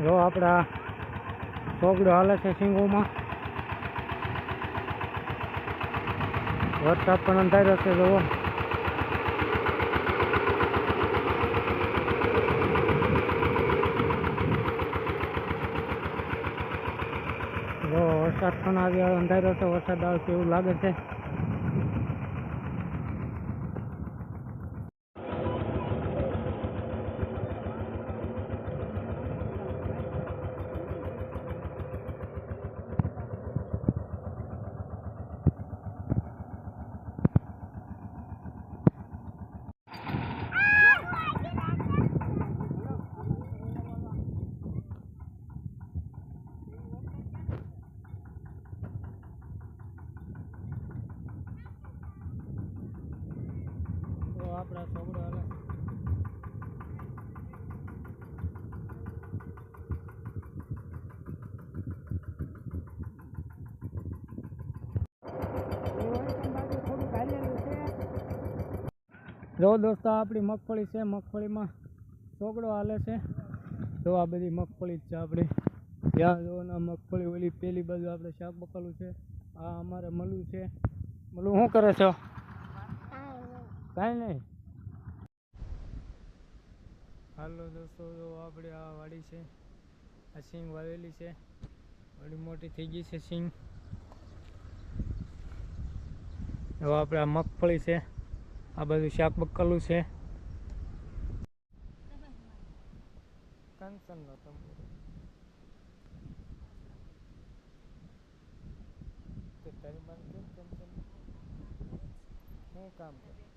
જો આપણા સોગડો હાલે છે સિંગોમાં. વરસાદ પણ અંધાર્યો છે. જુઓ વરસાદ પણ આવ્યો અંધાર્યો છે. વરસાદ આવશે એવું લાગે છે. આપણા સોગડો હાલે જો દોસ્તો આપણી મગફળી છે. મગફળીમાં સોગડો હાલે છે. જો આ બધી મગફળી જ છે આપણી. ત્યાં જો ના મગફળી ઓલી પેલી બાજુ આપણે શાક બકાલું છે. આ અમારે મલું છે. મલું શું કરે છો? કાંઈ નહીં. હાલો દોસ્તો, જો આપણે આ વાડી છે. આ સિંગ વાવેલી છે. વાડી મોટી થઈ ગઈ છે સિંગ. હવે આપણે આ મગફળી છે. આ બધું શાક બકાલું છે. કંચન નો તારી માન કેમ કંચન શું કામ કરે?